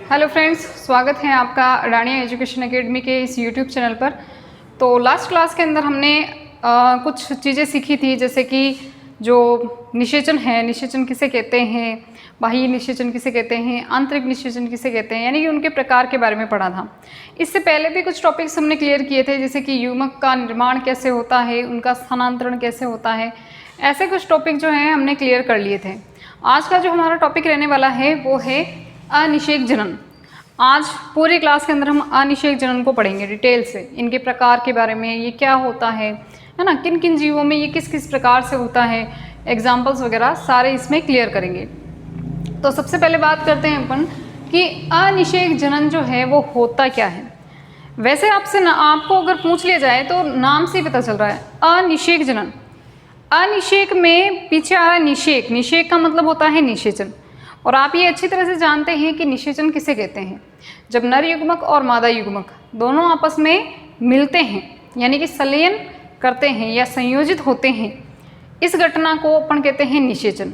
Hello friends, स्वागत है आपका रानिया एजुकेशन एकेडमी के इस यूट्यूब चैनल पर। तो लास्ट क्लास के अंदर हमने कुछ चीज़ें सीखी थी, जैसे कि जो निषेचन है, निषेचन किसे कहते हैं, बाह्य निषेचन किसे कहते हैं, आंतरिक निषेचन किसे कहते हैं, यानी कि उनके प्रकार के बारे में पढ़ा था। इससे पहले भी कुछ टॉपिक्स हमने क्लियर किए थे, जैसे कि युग्मक का निर्माण कैसे होता है, उनका स्थानांतरण कैसे होता है, ऐसे कुछ टॉपिक जो हैं हमने क्लियर कर लिए थे। आज का जो हमारा टॉपिक रहने वाला है वो है अनिषेक जनन। आज पूरी क्लास के अंदर हम अनिषेक जनन को पढ़ेंगे डिटेल से, इनके प्रकार के बारे में, ये क्या होता है ना, किन किन जीवों में ये किस किस प्रकार से होता है, एग्जाम्पल्स वगैरह सारे इसमें क्लियर करेंगे। तो सबसे पहले बात करते हैं अपन कि अनिषेक जनन जो है वो होता क्या है। वैसे आपको अगर पूछ लिया जाए तो नाम से ही पता चल रहा है, अनिषेक जनन। अनिषेक में पीछे आ रहा है निषेक, निषेक का मतलब होता है निषेचन। और आप ये अच्छी तरह से जानते हैं कि निषेचन किसे कहते हैं। जब नर युग्मक और मादा युग्मक दोनों आपस में मिलते हैं, यानी कि संलयन करते हैं या संयोजित होते हैं, इस घटना को अपन कहते हैं निषेचन।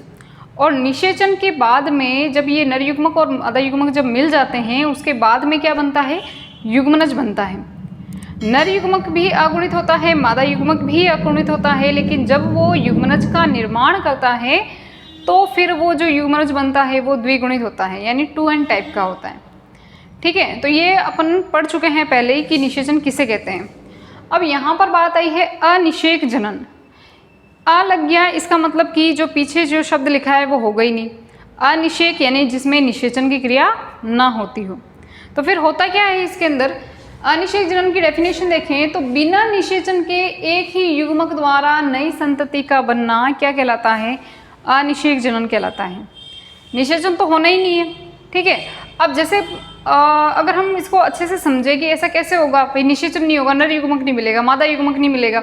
और निषेचन के बाद में जब ये नर युग्मक और मादा युग्मक जब मिल जाते हैं, उसके बाद में क्या बनता है, युग्मनज बनता है। नर युग्मक भी अगुणित होता है, मादा युग्मक भी अगुणित होता है, लेकिन जब वो युग्मनज का निर्माण करता है तो फिर वो जो युग्मनज बनता है वो द्विगुणित होता है, यानी 2n टाइप का होता है। ठीक है, तो ये अपन पढ़ चुके हैं पहले ही कि निषेचन किसे कहते हैं। अब यहाँ पर बात आई है अनिषेक जनन। अ लग गया, इसका मतलब कि जो पीछे जो शब्द लिखा है वो होगा ही नहीं। अनिषेक यानी जिसमें निषेचन की क्रिया ना होती हो। तो फिर होता क्या है इसके अंदर, अनिषेक जनन की डेफिनेशन देखें तो बिना निषेचन के एक ही युग्मक द्वारा नई संतति का बनना क्या कहलाता है, अनिषेक जनन कहलाता है। निषेचन तो होना ही नहीं है। ठीक है, अब जैसे अगर हम इसको अच्छे से समझें कि ऐसा कैसे होगा, भाई निषेचन नहीं होगा, नर युग्मक नहीं मिलेगा, मादा युग्मक नहीं मिलेगा,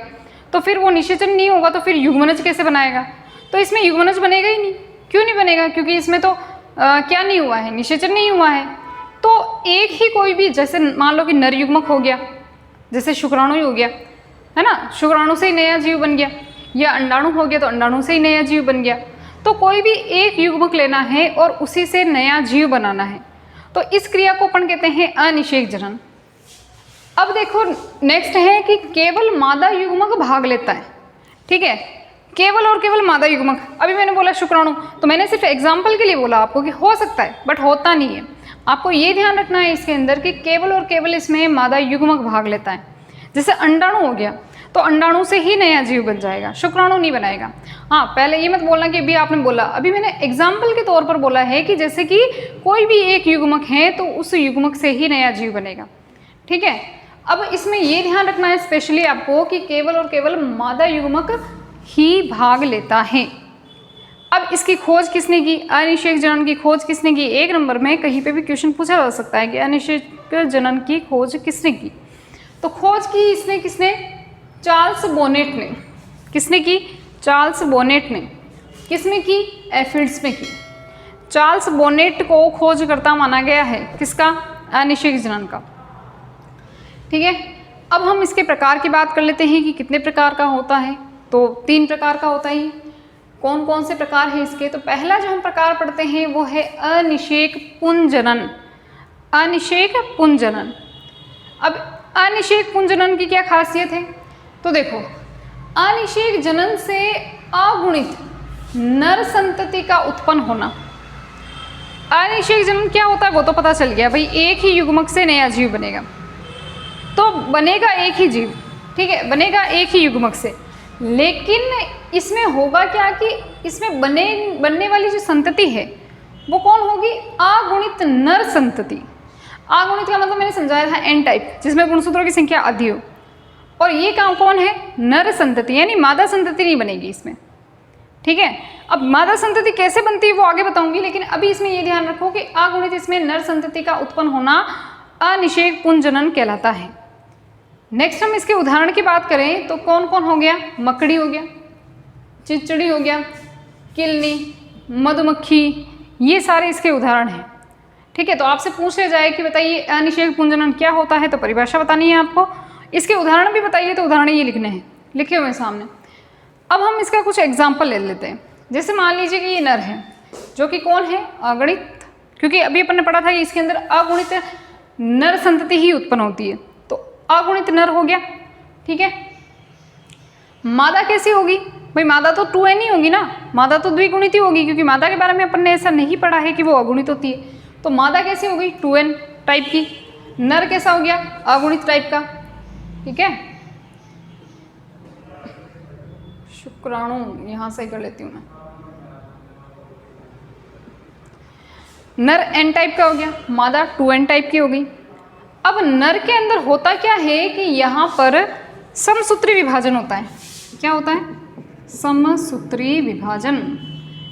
तो फिर वो निषेचन नहीं होगा तो फिर युग्मनज कैसे बनाएगा। तो इसमें युग्मनज बनेगा ही नहीं। क्यों नहीं बनेगा, क्योंकि इसमें तो क्या नहीं हुआ है, निषेचन नहीं हुआ है। तो एक ही कोई भी, जैसे मान लो कि नर युग्मक हो गया, जैसे शुक्राणु ही हो गया, है ना, शुक्राणु से ही नया जीव बन गया, या अंडाणु हो गया तो अंडाणु से ही नया जीव बन गया। तो कोई भी एक युग्मक लेना है और उसी से नया जीव बनाना है, तो इस क्रिया को अपन कहते हैं अनिषेक जनन। अब देखो नेक्स्ट है कि केवल मादा युग्मक भाग लेता है। ठीक है, केवल और केवल मादा युग्मक। अभी मैंने बोला शुक्राणु, तो मैंने सिर्फ एग्जाम्पल के लिए बोला आपको कि हो सकता है, बट होता नहीं है। आपको ये ध्यान रखना है इसके अंदर कि केवल और केवल इसमें मादा युग्मक भाग लेता है। जैसे अंडाणु हो गया तो अंडाणु से ही नया जीव बन जाएगा, शुक्राणु नहीं बनाएगा। हाँ, पहले ये मत बोलना कि अभी आपने बोला, अभी मैंने एग्जाम्पल के तौर पर बोला है कि जैसे कि कोई भी एक युग्मक है तो उस युग्मक से ही नया जीव बनेगा। ठीक है, अब इसमें ये ध्यान रखना है स्पेशली आपको कि केवल और केवल मादा युग्मक ही भाग लेता है। अब इसकी खोज किसने की, अनिषेक जनन की खोज किसने की, एक नंबर में कहीं पे भी क्वेश्चन पूछा जा सकता है कि अनिषेक जनन की खोज किसने की। तो खोज की इसने किसने, चार्ल्स बोनेट ने। किसने की, चार्ल्स बोनेट ने। किसमें की, एफिड्स में की। चार्ल्स बोनेट को खोजकर्ता माना गया है, किसका, अनिषेक जनन का। ठीक है, अब हम इसके प्रकार की बात कर लेते हैं कि कितने प्रकार का होता है। तो 3 प्रकार का होता है। कौन कौन से प्रकार हैं इसके, तो पहला जो हम प्रकार पढ़ते हैं वो है अनिषेक पुंजनन। अनिषेक पुंजनन। अब अनिषेक पुंजनन की क्या खासियत है, तो देखो अनिषेक जनन से अगुणित नर संतति का उत्पन्न होना। अनिषेक जनन क्या होता है वो तो पता चल गया, भाई एक ही युग्मक से नया जीव बनेगा, तो बनेगा एक ही जीव। ठीक है, बनेगा एक ही युग्मक से, लेकिन इसमें होगा क्या कि इसमें बनने वाली जो संतति है वो कौन होगी, अगुणित नर संतति। अगुणित का मतलब मैंने समझाया था एन टाइप, जिसमें गुणसूत्रों की संख्या अधिक हो। और ये काम कौन है, नर संतति, यानी मादा संतति नहीं बनेगी इसमें। ठीक है, अब मादा संतति कैसे बनती है वो आगे बताऊंगी, लेकिन अभी इसमें ये ध्यान रखो कि अगुणित इसमें नर संतति का उत्पन्न होना अनिषेक पुंजनन कहलाता है। नेक्स्ट हम इसके उदाहरण की बात करें तो कौन कौन हो गया, मकड़ी हो गया, चिचड़ी हो गया, किलनी, मधुमक्खी, ये सारे इसके उदाहरण हैं। ठीक है, तो आपसे पूछ लिया जाए कि बताइए अनिषेक पुंजनन क्या होता है, तो परिभाषा बतानी है आपको, इसके उदाहरण भी बताइए, तो उदाहरण ये लिखने हैं, लिखे हुए सामने। अब हम इसका कुछ एग्जाम्पल ले लेते हैं। जैसे मान लीजिए कि ये नर है, जो कि कौन है, अगणित क्योंकि अभी अपन ने पढ़ा था कि इसके अंदर अगुणित नर संतति ही उत्पन्न होती है, तो अगुणित नर हो गया। ठीक है, मादा कैसी होगी भाई? मादा तो 2n ही होगी ना, मादा तो द्विगुणित ही होगी, क्योंकि मादा के बारे में अपन ने ऐसा नहीं पढ़ा है कि वो अगुणित होती है। तो मादा कैसी होगी? 2n टाइप की। नर कैसा हो गया? अगुणित टाइप का। ठीक है, शुक्राणु यहां से कर लेती हूं मैं। नर n टाइप का हो गया, मादा 2n टाइप की हो गई। अब नर के अंदर होता क्या है कि यहाँ पर समसूत्री विभाजन होता है। क्या होता है? समसूत्री विभाजन।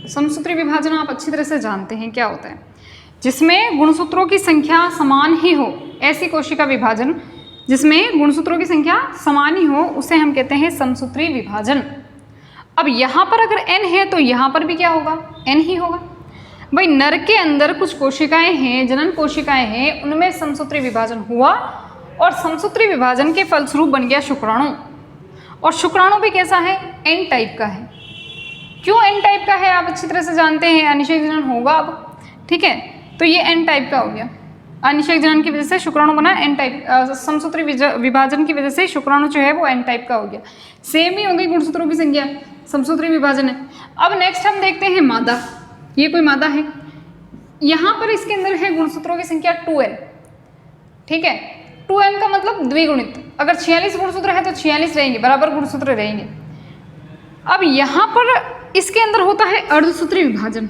समसूत्री विभाजन आप अच्छी तरह से जानते हैं क्या होता है, जिसमें गुणसूत्रों की संख्या समान ही हो, ऐसी कोशिका विभाजन जिसमें गुणसूत्रों की संख्या समान ही हो, उसे हम कहते हैं समसूत्री विभाजन। अब यहाँ पर अगर n है तो यहाँ पर भी क्या होगा? n ही होगा। भाई नर के अंदर कुछ कोशिकाएं हैं, जनन कोशिकाएं हैं, उनमें समसूत्री विभाजन हुआ और समसूत्री विभाजन के फलस्वरूप बन गया शुक्राणु। और शुक्राणु भी कैसा है? n टाइप का है। क्यों n टाइप का है आप अच्छी तरह से जानते हैं, अनिषेक जनन होगा अब। ठीक है, तो ये n टाइप का हो गया। अनिषेक जनन की वजह से शुक्राणु बना n टाइप, समसूत्री विभाजन की वजह से शुक्राणु जो है वो n टाइप का हो गया। सेम ही हो गई गुणसूत्रों की संख्या, समसूत्री विभाजन है। अब नेक्स्ट हम देखते हैं मादा। ये कोई मादा है, यहाँ पर इसके अंदर है गुणसूत्रों की संख्या 2n। ठीक है, 2n का मतलब द्विगुणित। अगर 46 गुणसूत्र है तो 46 रहेंगे, बराबर गुणसूत्र रहेंगे। अब यहाँ पर इसके अंदर होता है अर्धसूत्री विभाजन।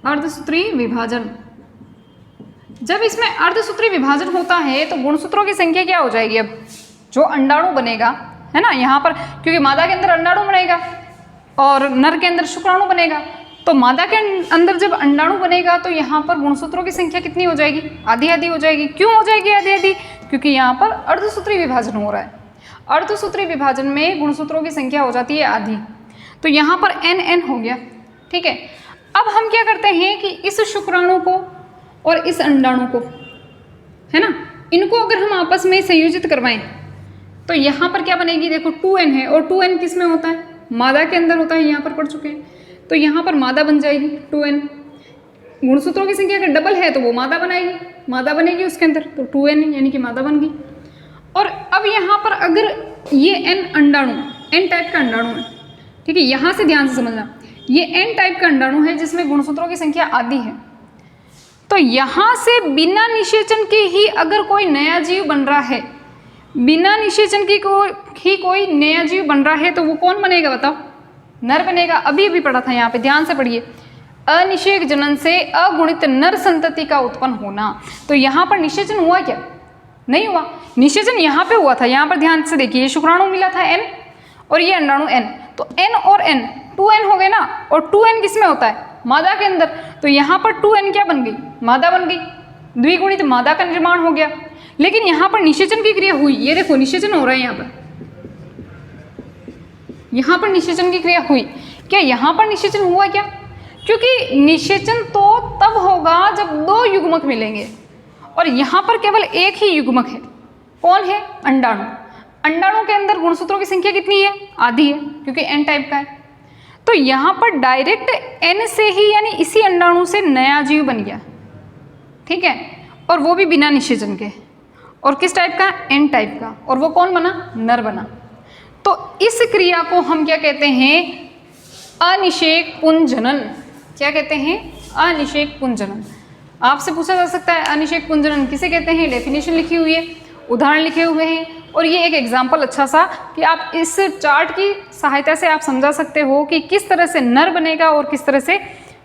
अर्धसूत्री विभाजन, जब इसमें अर्धसूत्री विभाजन होता है तो गुणसूत्रों की संख्या क्या हो जाएगी? अब जो अंडाणु बनेगा है ना यहाँ पर, क्योंकि मादा के अंदर अंडाणु बनेगा और नर के अंदर शुक्राणु बनेगा, तो मादा के अंदर जब अंडाणु बनेगा तो यहाँ पर गुणसूत्रों की संख्या कितनी हो जाएगी? आधी आधी हो जाएगी। क्यों हो जाएगी आधी आधी? क्योंकि यहाँ पर अर्धसूत्री विभाजन हो रहा है। अर्धसूत्री विभाजन में गुणसूत्रों की संख्या हो जाती है आधी, तो यहाँ पर n हो गया। ठीक है, अब हम क्या करते हैं कि इस शुक्राणु को और इस अंडाणु को, है ना, इनको अगर हम आपस में संयोजित करवाएं तो यहाँ पर क्या बनेगी? देखो 2n है, और 2n किस में होता है? मादा के अंदर होता है, यहाँ पर पढ़ चुके हैं। तो यहाँ पर मादा बन जाएगी 2n। गुणसूत्रों की संख्या अगर डबल है तो वो मादा बनेगी उसके अंदर, तो 2n यानी कि मादा बन गई। और अब यहाँ पर अगर ये n अंडाणु, n टाइप का अंडाणु है, ठीक है, यहाँ से ध्यान से समझना, ये n टाइप का अंडाणु है जिसमें गुणसूत्रों की संख्या आधी है। तो यहाँ से बिना निषेचन के ही अगर कोई नया जीव बन रहा है, बिना निषेचन की कोई नया जीव बन रहा है, तो वो कौन बनेगा बताओ? नर बनेगा। अभी अभी पढ़ा था, यहाँ पे ध्यान से पढ़िए, अनिषेक जनन से अगुणित नर संतति का उत्पन्न होना। तो यहाँ पर निषेचन हुआ क्या? नहीं हुआ। निषेचन यहाँ पे हुआ था, यहाँ पर ध्यान से देखिए, शुक्राणु मिला था n और ये अंडाणु n, तो n और n 2n हो गए ना, और 2n किस में होता है? मादा के अंदर। तो यहाँ पर 2n क्या बन गई? मादा बन गई, द्विगुणित मादा का निर्माण हो गया। लेकिन यहाँ पर निषेचन की क्रिया हुई, ये देखो निषेचन हो रहा है यहाँ पर निषेचन की क्रिया हुई। क्या यहाँ पर निषेचन हुआ क्या? क्योंकि निषेचन तो तब होगा जब दो युग्मक मिलेंगे, और यहाँ पर केवल एक ही युग्मक है। कौन है? अंडाणु। अंडाणु के अंदर गुणसूत्रों की संख्या कितनी है? आधी है, क्योंकि n टाइप का है। तो यहाँ पर डायरेक्ट n से ही, यानी इसी अंडाणु से नया जीव बन गया। ठीक है, और वो भी बिना निषेचन के। और किस टाइप का? n टाइप का। और वो कौन बना? नर बना। तो इस क्रिया को हम क्या कहते हैं? अनिषेक पुंजनन। क्या कहते हैं? अनिषेक पुंजनन। आपसे पूछा जा सकता है अनिषेक पुंजनन किसे कहते हैं? डेफिनेशन लिखी हुई है, उदाहरण लिखे हुए हैं, और ये एक एग्जाम्पल अच्छा सा कि आप इस चार्ट की सहायता से आप समझा सकते हो कि किस तरह से नर बनेगा और किस तरह से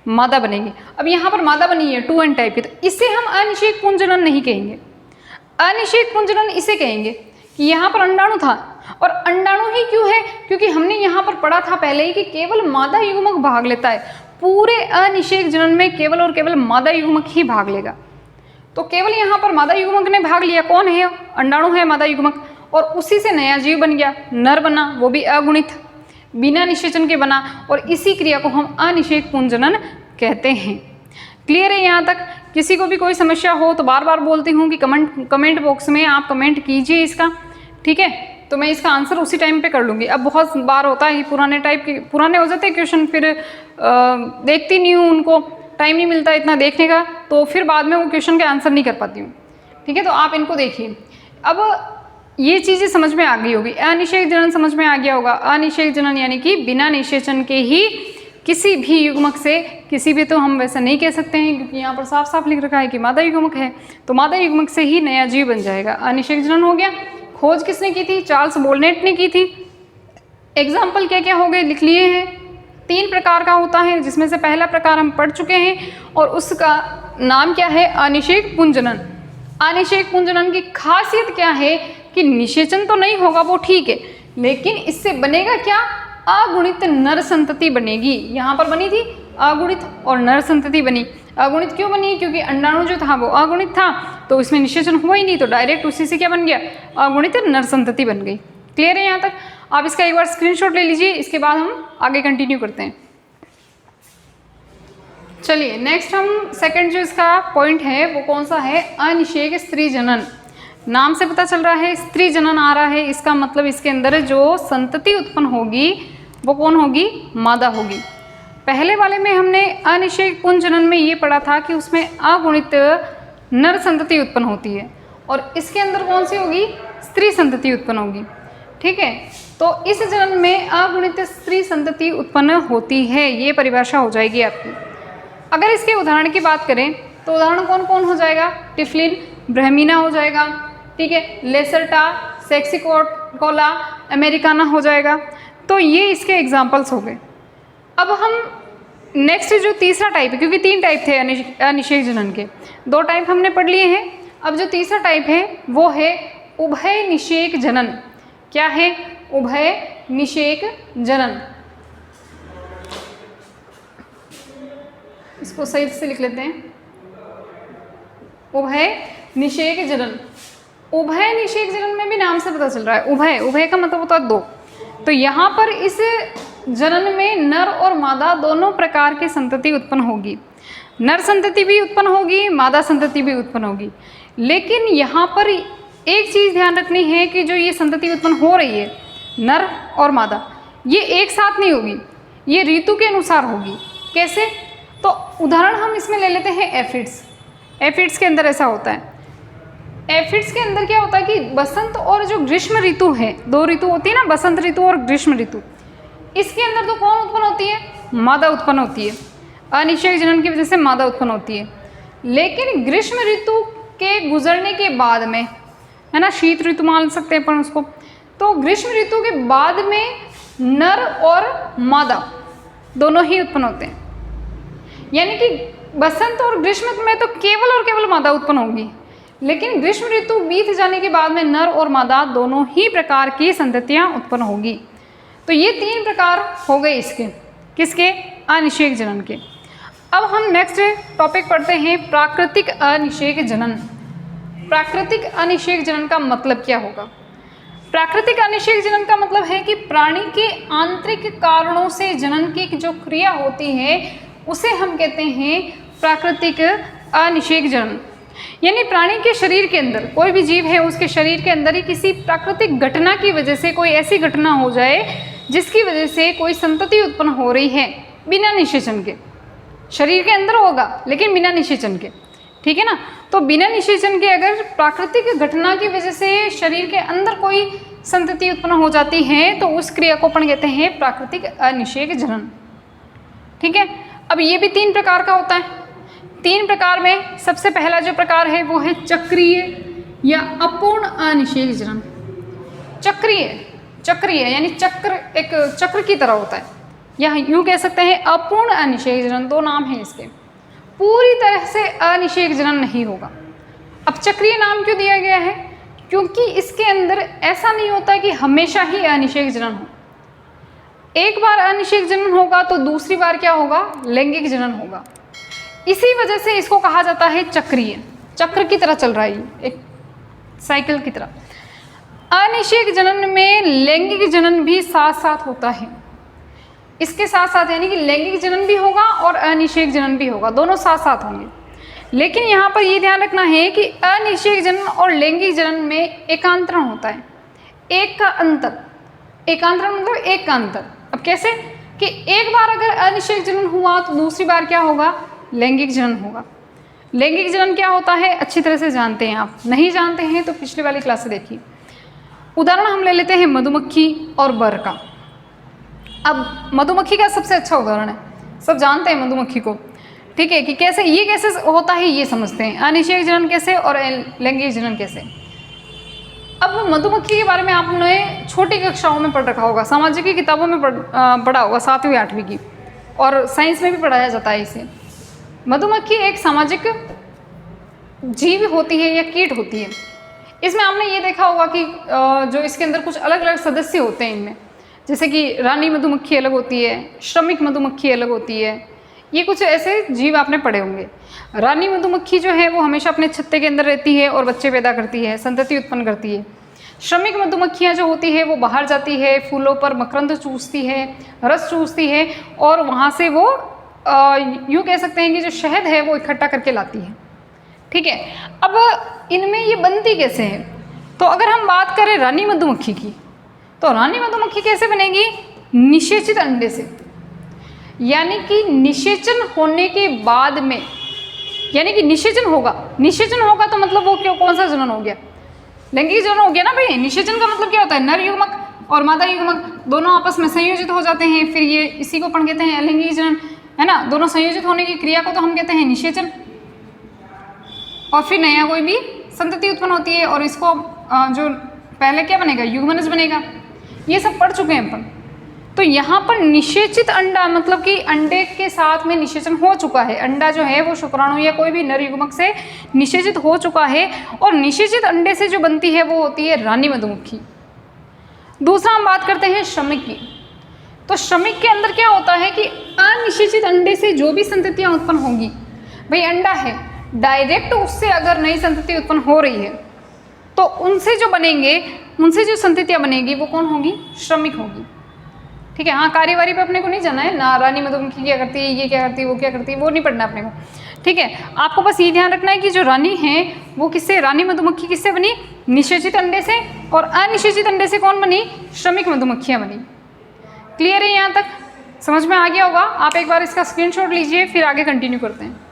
मादा बनेगी। अब यहाँ पर मादा बनी है 2n टाइप की, तो इसे हम अनिषेक पुंजनन नहीं कहेंगे। अनिषेक पुंजनन इसे कहेंगे कि यहाँ पर अंडाणु था, और अंडाणु ही क्यों है? क्योंकि हमने यहाँ पर पढ़ा था पहले ही कि केवल मादा युग्मक भाग लेता है। पूरे अनिषेक जनन में केवल और केवल मादा युग्मक ही भाग लेगा। तो केवल यहाँ पर मादा युग्मक ने भाग लिया। कौन है? अंडाणु है मादा युग्मक, और उसी से नया जीव बन गया, नर बना, वो भी अगुणित, बिना निषेचन के बना, और इसी क्रिया को हम अनिषेक पुंजनन कहते हैं। क्लियर है यहाँ तक? किसी को भी कोई समस्या हो तो बार बार बोलती हूँ कि कमेंट बॉक्स में आप कमेंट कीजिए इसका। ठीक है, तो मैं इसका आंसर उसी टाइम पे कर लूँगी। अब बहुत बार होता है कि पुराने हो जाते हैं क्वेश्चन, फिर देखती नहीं हूँ, उनको टाइम नहीं मिलता इतना देखने का, तो फिर बाद में वो क्वेश्चन के आंसर नहीं कर पाती हूँ। ठीक है, तो आप इनको देखिए। अब ये चीज़ें समझ में आ गई होगी। अनिषेक जनन समझ में आ गया होगा। अनिषेक जनन यानी कि बिना निषेचन के ही किसी भी युग्मक से, किसी भी तो हम वैसा नहीं कह सकते हैं क्योंकि यहाँ पर साफ साफ लिख रखा है कि मादा युग्मक है, तो मादा युग्मक से ही नया जीव बन जाएगा। अनिषेक जनन हो गया। खोज किसने की थी? चार्ल्स बोलनेट ने की थी। एग्जाम्पल क्या क्या हो गए लिख लिए हैं। 3 प्रकार का होता है, जिसमें से पहला प्रकार हम पढ़ चुके हैं और उसका नाम क्या है? अनिषेक पुंजनन। अनिषेक पुंजनन की खासियत क्या है कि निषेचन तो नहीं होगा, वो ठीक है, लेकिन इससे बनेगा क्या? अगुणित नर संतति बनेगी। यहाँ पर बनी थी अगुणित और नर संतति बनी। अगुणित क्यों बनी? क्योंकि अंडाणु जो था वो अगुणित था, तो इसमें निषेचन हुआ ही नहीं, तो डायरेक्ट उसी से क्या बन गया? अगुणित नर संतति बन गई। क्लियर है यहाँ तक? आप इसका एक बार स्क्रीनशॉट ले लीजिए, इसके बाद हम आगे कंटिन्यू करते हैं। चलिए नेक्स्ट हम सेकंड जो इसका पॉइंट है वो कौन सा है? अनिषेक स्त्री जनन। नाम से पता चल रहा है स्त्री जनन आ रहा है, इसका मतलब इसके अंदर जो संतति उत्पन्न होगी वो कौन होगी? मादा होगी। पहले वाले में हमने अनिषेक पुंजनन में ये पढ़ा था कि उसमें अगुणित नर संतति उत्पन्न होती है, और इसके अंदर कौन सी होगी? स्त्री संतति उत्पन्न होगी। ठीक है, तो इस जनन में अगुणित स्त्री संतति उत्पन्न होती है, ये परिभाषा हो जाएगी आपकी। अगर इसके उदाहरण की बात करें तो उदाहरण कौन कौन हो जाएगा? टिफलिन, ब्रह्मीना हो जाएगा। ठीक है, लेसर्टा, सेक्सिकोला, अमेरिकाना हो जाएगा। तो ये इसके एग्जाम्पल्स हो गए। अब हम नेक्स्ट जो तीसरा टाइप है, क्योंकि 3 टाइप थे अनिषेक जनन के, 2 टाइप हमने पढ़ लिए हैं। अब जो तीसरा टाइप है वो है उभय निषेक जनन। क्या है? उभय निषेक जनन। इसको सही से लिख लेते हैं, उभय निषेक जनन। उभय निषेक जनन में भी नाम से पता चल रहा है उभय का मतलब होता है 2। तो यहाँ पर इस जनन में नर और मादा दोनों प्रकार की संतति उत्पन्न होगी। नर संतति भी उत्पन्न होगी, मादा संतति भी उत्पन्न होगी। लेकिन यहाँ पर एक चीज़ ध्यान रखनी है कि जो ये संतति उत्पन्न हो रही है नर और मादा, ये एक साथ नहीं होगी, ये ऋतु के अनुसार होगी। कैसे? तो उदाहरण हम इसमें ले लेते हैं एफिड्स। एफिड्स के अंदर ऐसा होता है। एफिड्स के अंदर क्या होता है कि बसंत और जो ग्रीष्म ऋतु है, 2 ऋतु होती है ना, बसंत ऋतु और ग्रीष्म ऋतु, इसके अंदर तो कौन उत्पन्न होती है? मादा उत्पन्न होती है। अनिषेक जनन की वजह से मादा उत्पन्न होती है। लेकिन ग्रीष्म ऋतु के गुजरने के बाद में, है ना, शीत ऋतु मान सकते हैं अपन उसको, तो ग्रीष्म ऋतु के बाद में नर और मादा दोनों ही उत्पन्न होते हैं। यानी कि बसंत और ग्रीष्म में तो केवल और केवल मादा उत्पन्न होगी, लेकिन ग्रीष्म ऋतु बीत जाने के बाद में नर और मादा दोनों ही प्रकार की संततियां उत्पन्न होगी। तो ये 3 प्रकार हो गए इसके, किसके? अनिषेक जनन के। अब हम नेक्स्ट टॉपिक पढ़ते हैं प्राकृतिक अनिषेक जनन। प्राकृतिक अनिषेक जनन का मतलब क्या होगा? प्राकृतिक अनिषेक जनन का मतलब है कि प्राणी के आंतरिक कारणों से जनन की जो क्रिया होती है उसे हम कहते हैं प्राकृतिक अनिषेक जनन। यानी प्राणी के शरीर के अंदर, कोई भी जीव है उसके शरीर के अंदर ही किसी प्राकृतिक घटना की वजह से कोई ऐसी घटना हो जाए जिसकी वजह से कोई संतति उत्पन्न हो रही है बिना निषेचन के। शरीर के अंदर होगा लेकिन बिना निषेचन के, ठीक है ना। तो बिना निषेचन के अगर प्राकृतिक घटना की वजह से शरीर के अंदर कोई संतति उत्पन्न हो जाती है तो उस क्रिया को अपन कहते हैं प्राकृतिक अनिषेक जनन। ठीक है, अब ये भी 3 प्रकार का होता है। 3 प्रकार में सबसे पहला जो प्रकार है वो है चक्रीय या अपूर्ण अनिषेक जनन। चक्रीय यानी चक्र, एक चक्र की तरह होता है, या यूँ कह सकते हैं अपूर्ण अनिषेक जनन। 2 नाम हैं इसके। पूरी तरह से अनिषेक जनन नहीं होगा। अब चक्रीय नाम क्यों दिया गया है? क्योंकि इसके अंदर ऐसा नहीं होता कि हमेशा ही अनिषेक जनन हो। एक बार अनिषेक जनन होगा तो दूसरी बार क्या होगा? लैंगिक जनन होगा। इसी वजह से इसको कहा जाता है चक्रीय। चक्र की तरह चल रहा है, एक साइकिल की तरह। अनिषेक जनन में लैंगिक जनन भी साथ साथ होता है। इसके साथ साथ यानी कि लैंगिक जनन भी होगा और अनिषेक जनन भी होगा, दोनों साथ साथ होंगे। लेकिन यहाँ पर ये ध्यान रखना है कि अनिषेक जनन और लैंगिक जनन में एकांतरण होता है। एक का अंतर, एकांतरण मतलब एक का अंतर। अब कैसे कि एक बार अगर अनिषेक जनन हुआ तो दूसरी बार क्या होगा, लैंगिक जनन होगा। लैंगिक जनन क्या होता है अच्छी तरह से जानते हैं आप, नहीं जानते हैं तो पिछली वाली क्लास से देखिए। उदाहरण हम ले लेते हैं मधुमक्खी और बर का। अब मधुमक्खी का सबसे अच्छा उदाहरण है, सब जानते हैं मधुमक्खी को, ठीक है, कि कैसे ये कैसे होता है ये समझते हैं, अनिषेक जनन कैसे और लैंगिक जनन कैसे। अब मधुमक्खी के बारे में आपने छोटी कक्षाओं में पढ़ रखा होगा, सामाजिक की किताबों में पढ़ा होगा, 7वीं 8वीं की, और साइंस में भी पढ़ाया जाता है इसे। मधुमक्खी एक सामाजिक जीव होती है या कीट होती है। इसमें आपने ये देखा होगा कि जो इसके अंदर कुछ अलग अलग सदस्य होते हैं इनमें, जैसे कि रानी मधुमक्खी अलग होती है, श्रमिक मधुमक्खी अलग होती है, ये कुछ ऐसे जीव आपने पढ़े होंगे। रानी मधुमक्खी जो है वो हमेशा अपने छत्ते के अंदर रहती है और बच्चे पैदा करती है, संतति उत्पन्न करती है। श्रमिक मधुमक्खियाँ जो होती है वो बाहर जाती है, फूलों पर मकरंद चूसती है, रस चूसती है, और वहाँ से वो यूँ कह सकते हैं कि जो शहद है वो इकट्ठा करके लाती है, ठीक है। अब इनमें ये बनती कैसे है, तो अगर हम बात करें रानी मधुमक्खी की, तो रानी मधुमक्खी कैसे बनेगी, निषेचित अंडे से, यानी कि निषेचन होने के बाद में, यानी कि निषेचन होगा तो मतलब वो क्यों, कौन सा जनन हो गया, लैंगिक जनन हो गया ना भाई। निषेचन का मतलब क्या होता है, नर युग्मक और मादा युग्मक दोनों आपस में संयोजित हो जाते हैं, फिर ये इसी को अपन कहते हैं अलैंगिक जनन, है ना। दोनों संयोजित होने की क्रिया को तो हम कहते हैं निषेचन, और फिर नया कोई भी संतति उत्पन्न होती है, और इसको जो पहले क्या बनेगा, युग्मनज बनेगा। ये सब पढ़ चुके हैं अपन। तो यहाँ पर निषेचित अंडा मतलब कि अंडे के साथ में निषेचन हो चुका है, अंडा जो है वो शुक्राणु या कोई भी नर युग्मक से निषेचित हो चुका है, और निषेचित अंडे से जो बनती है वो होती है रानी मधुमक्खी। दूसरा हम बात करते हैं श्रमिक की। तो श्रमिक के अंदर क्या होता है कि अनिषेचित अंडे से जो भी संततियाँ उत्पन्न होंगी, भाई अंडा है, डायरेक्ट उससे अगर नई संतति उत्पन्न हो रही है तो उनसे जो बनेंगे, उनसे जो संततियाँ बनेगी वो कौन होगी, श्रमिक होगी, ठीक है। हाँ, कार्यवाही पे अपने को नहीं जाना है ना, रानी मधुमक्खी क्या करती है, ये क्या करती है, वो क्या करती है, वो नहीं पढ़ना अपने को, ठीक है। आपको बस ये ध्यान रखना है कि जो रानी है वो किससे, रानी मधुमक्खी किससे बनी, निषेचित अंडे से, और अनिषेचित अंडे से कौन बनी, श्रमिक मधुमक्खियाँ बनी। क्लियर है, यहाँ तक समझ में आ गया होगा। आप एक बार इसका स्क्रीनशॉट लीजिए, फिर आगे कंटिन्यू करते हैं।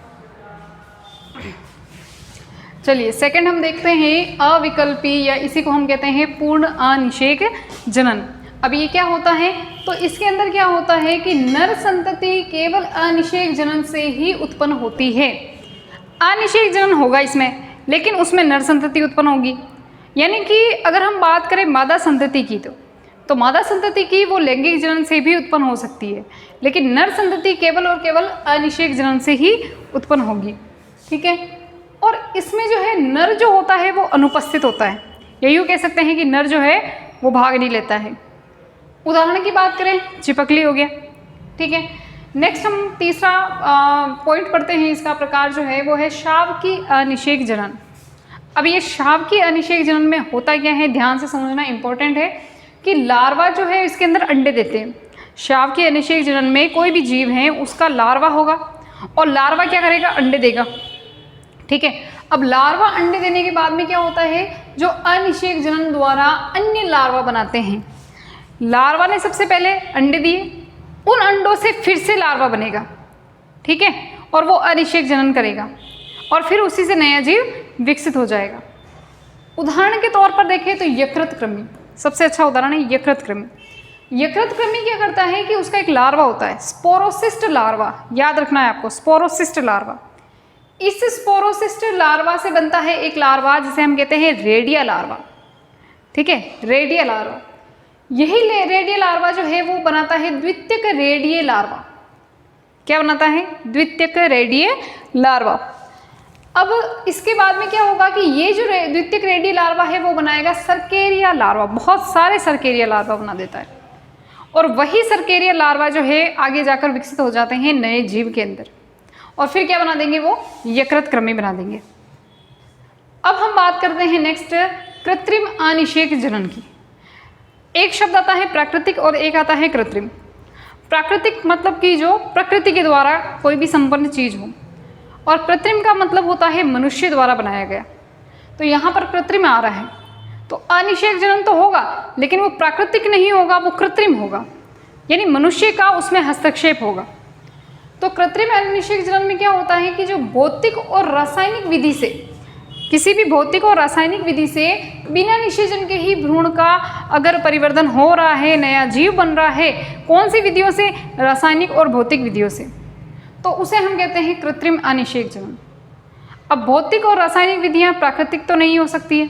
चलिए सेकंड हम देखते हैं अविकल्पी, या इसी को हम कहते हैं पूर्ण अनिषेक जनन। अब ये क्या होता है, तो इसके अंदर क्या होता है कि नर संतति केवल अनिषेक जनन से ही उत्पन्न होती है। अनिषेक जनन होगा इसमें, लेकिन उसमें नर संतति उत्पन्न होगी। यानी कि अगर हम बात करें मादा संतति की, तो मादा संतति की वो लैंगिक जनन से भी उत्पन्न हो सकती है, लेकिन नर संतति केवल और केवल अनिषेक जनन से ही उत्पन्न होगी, ठीक है। और इसमें जो है नर जो होता है वो अनुपस्थित होता है, या यूँ कह सकते हैं कि नर जो है वो भाग नहीं लेता है। उदाहरण की बात करें, चिपकली हो गया, ठीक है। नेक्स्ट हम तीसरा पॉइंट पढ़ते हैं, इसका प्रकार जो है वो है शावकी अनिषेक जनन। अब ये शावकी अनिषेक जनन में होता क्या है, ध्यान से समझना इंपॉर्टेंट है कि लार्वा जो है इसके अंदर अंडे देते हैं। शावकी अनिषेक जनन में कोई भी जीव है उसका लार्वा होगा, और लार्वा क्या करेगा, अंडे देगा, ठीक है। अब लार्वा अंडे देने के बाद में क्या होता है, जो अनिषेक जनन द्वारा अन्य लार्वा बनाते हैं। लार्वा ने सबसे पहले अंडे दिए, उन अंडों से फिर से लार्वा बनेगा, ठीक है, और वो अनिषेक जनन करेगा, और फिर उसी से नया जीव विकसित हो जाएगा। उदाहरण के तौर पर देखें तो यकृत कृमि सबसे अच्छा उदाहरण है। यकृत कृमि, यकृत कृमि क्या करता है कि उसका एक लार्वा होता है, स्पोरोसिस्ट लार्वा, याद रखना है आपको, स्पोरोसिस्ट लार्वा। इस स्पोरोसिस्ट लार्वा से बनता है एक लार्वा जिसे हम कहते हैं रेडिया लार्वा, ठीक है, रेडिया लार्वा। यही रेडिया लार्वा जो है वो बनाता है द्वितीयक रेडिये लार्वा। क्या बनाता है, द्वितीयक रेडिये लार्वा। अब इसके बाद में क्या होगा कि ये जो द्वितीयक रेडिये लार्वा है वो बनाएगा सर्केरिया लार्वा, बहुत सारे सर्केरिया लार्वा बना देता है, और वही सर्केरिया लार्वा जो है आगे जाकर विकसित हो जाते हैं नए जीव के अंदर, और फिर क्या बना देंगे, वो यकृत कृमि बना देंगे। अब हम बात करते हैं नेक्स्ट कृत्रिम अनिषेक जनन की। एक शब्द आता है प्राकृतिक और एक आता है कृत्रिम। प्राकृतिक मतलब कि जो प्रकृति के द्वारा कोई भी संपन्न चीज़ हो, और कृत्रिम का मतलब होता है मनुष्य द्वारा बनाया गया। तो यहाँ पर कृत्रिम आ रहा है, तो अनिषेक जनन तो होगा, लेकिन वो प्राकृतिक नहीं होगा, वो कृत्रिम होगा, यानी मनुष्य का उसमें हस्तक्षेप होगा। तो कृत्रिम अनिषेक जनन में क्या होता है कि जो भौतिक और रासायनिक विधि से, किसी भी भौतिक और रासायनिक विधि से बिना निषेचन के ही भ्रूण का अगर परिवर्तन हो रहा है, नया जीव बन रहा है, कौन सी विधियों से? रासायनिक और भौतिक विधियों से, तो उसे हम कहते हैं कृत्रिम अनिषेक जनन। अब भौतिक और रासायनिक विधियाँ प्राकृतिक तो नहीं हो सकती है,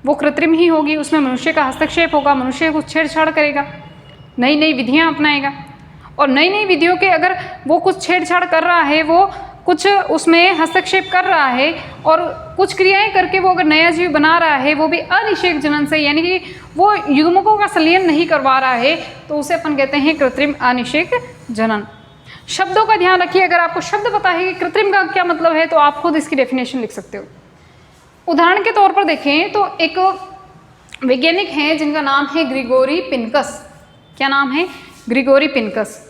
वो कृत्रिम ही होगी, उसमें मनुष्य का हस्तक्षेप होगा, मनुष्य कुछ छेड़छाड़ करेगा, नई नई विधियाँ अपनाएगा, और नई नई विधियों के अगर वो कुछ छेड़छाड़ कर रहा है, वो कुछ उसमें हस्तक्षेप कर रहा है और कुछ क्रियाएं करके वो अगर नया जीव बना रहा है, वो भी अनिषेक जनन से, यानी कि वो युग्मकों का संलयन नहीं करवा रहा है, तो उसे अपन कहते हैं कृत्रिम अनिषेक जनन। शब्दों का ध्यान रखिए, अगर आपको शब्द पता है कि कृत्रिम का क्या मतलब है तो आप खुद इसकी डेफिनेशन लिख सकते हो। उदाहरण के तौर पर देखें तो एक वैज्ञानिक हैं जिनका नाम है ग्रिगोरी पिनकस। क्या नाम है? Gregory Pincus.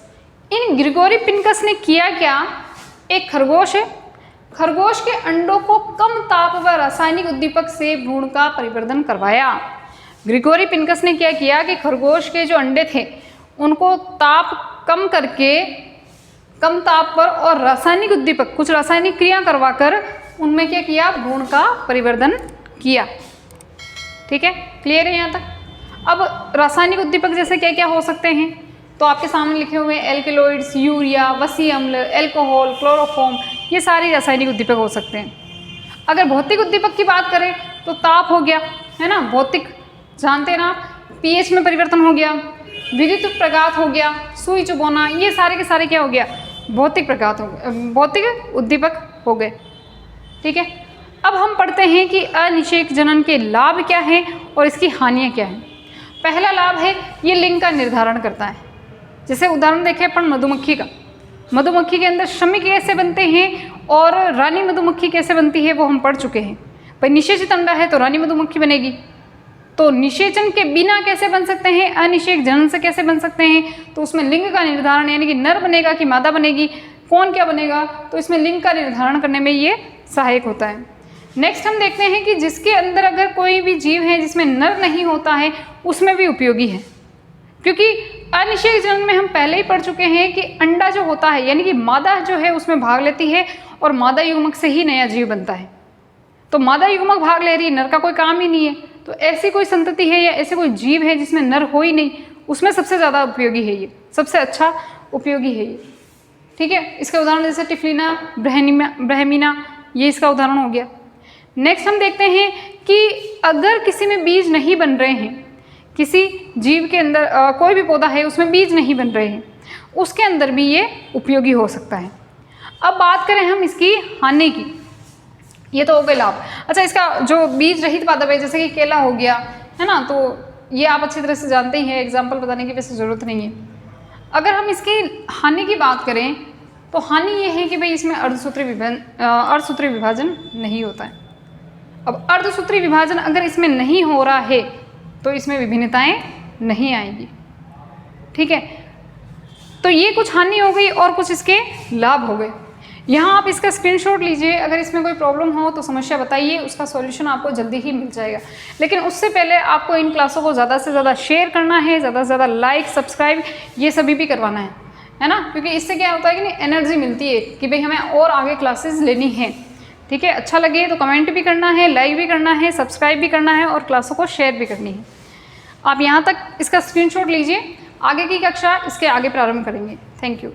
इन ग्रिगोरी पिनकस ने किया क्या? एक खरगोश है, खरगोश के अंडों को कम ताप व रासायनिक उद्दीपक से भ्रूण का परिवर्धन करवाया। ग्रिगोरी पिनकस ने क्या किया कि खरगोश के जो अंडे थे उनको ताप कम करके, कम ताप पर और रासायनिक उद्दीपक, कुछ रासायनिक क्रिया करवाकर उनमें क्या किया? भ्रूण का परिवर्धन किया। ठीक है, क्लियर है यहाँ तक? अब रासायनिक उद्दीपक जैसे क्या क्या हो सकते हैं तो आपके सामने लिखे हुए हैं एल्केलॉइड्स, यूरिया, वसी अम्ल, एल्कोहल, क्लोरोफॉर्म, ये सारे रासायनिक उद्दीपक हो सकते हैं। अगर भौतिक उद्दीपक की बात करें तो ताप हो गया, है ना, भौतिक, जानते हैं ना, पीएच में परिवर्तन हो गया, विद्युत प्रघात हो गया, सुई चुभोना, ये सारे के सारे क्या हो गया? भौतिक प्रघात हो गए, भौतिक उद्दीपक हो गए। ठीक है, अब हम पढ़ते हैं कि अनिषेक जनन के लाभ क्या हैं और इसकी हानियाँ क्या हैं। पहला लाभ है ये लिंग का निर्धारण करता है। जैसे उदाहरण देखें अपन मधुमक्खी का, मधुमक्खी के अंदर श्रमिक कैसे बनते हैं और रानी मधुमक्खी कैसे बनती है वो हम पढ़ चुके हैं। भाई निषेचित अंडा है तो रानी मधुमक्खी बनेगी, तो निषेचन के बिना कैसे बन सकते हैं? अनिषेक जनन से कैसे बन सकते हैं? तो उसमें लिंग का निर्धारण, यानी कि नर बनेगा कि मादा बनेगी, कौन क्या बनेगा, तो इसमें लिंग का निर्धारण करने में ये सहायक होता है। नेक्स्ट हम देखते हैं कि जिसके अंदर अगर कोई भी जीव है जिसमें नर नहीं होता है उसमें भी उपयोगी है, क्योंकि अनिषेक जनन में हम पहले ही पढ़ चुके हैं कि अंडा जो होता है, यानी कि मादा जो है उसमें भाग लेती है और मादा युग्मक से ही नया जीव बनता है। तो मादा युग्मक भाग ले रही है, नर का कोई काम ही नहीं है, तो ऐसी कोई संतति है या ऐसे कोई जीव है जिसमें नर हो ही नहीं, उसमें सबसे ज़्यादा उपयोगी है ये, सबसे अच्छा उपयोगी है ये। ठीक है, इसके उदाहरण जैसे टिफलिना, ब्रहमीना, ये इसका उदाहरण हो गया। नेक्स्ट हम देखते हैं कि अगर किसी में बीज नहीं बन रहे हैं, किसी जीव के अंदर कोई भी पौधा है उसमें बीज नहीं बन रहे हैं, उसके अंदर भी ये उपयोगी हो सकता है। अब बात करें हम इसकी हानि की, ये तो हो गए लाभ। अच्छा, इसका जो बीज रहित पादप है जैसे कि केला हो गया, है ना, तो ये आप अच्छी तरह से जानते ही हैं, एग्जाम्पल बताने की वैसे ज़रूरत नहीं है। अगर हम इसकी हानि की बात करें तो हानि ये है कि भाई इसमें अर्धसूत्री विभाजन नहीं होता है। अब अर्धसूत्री विभाजन अगर इसमें नहीं हो रहा है तो इसमें विभिन्नताएं नहीं आएंगी। ठीक है, तो ये कुछ हानि हो गई और कुछ इसके लाभ हो गए। यहाँ आप इसका स्क्रीनशॉट लीजिए, अगर इसमें कोई प्रॉब्लम हो तो समस्या बताइए, उसका सॉल्यूशन आपको जल्दी ही मिल जाएगा। लेकिन उससे पहले आपको इन क्लासों को ज़्यादा से ज़्यादा शेयर करना है, ज़्यादा से ज़्यादा लाइक, सब्सक्राइब ये सभी भी करवाना है ना, क्योंकि इससे क्या होता है कि नहीं, एनर्जी मिलती है कि भाई हमें और आगे क्लासेस लेनी है। ठीक है, अच्छा लगे तो कमेंट भी करना है, लाइक भी करना है, सब्सक्राइब भी करना है और क्लासों को शेयर भी करनी है। आप यहाँ तक इसका स्क्रीनशॉट लीजिए, आगे की कक्षा इसके आगे प्रारंभ करेंगे। Thank you.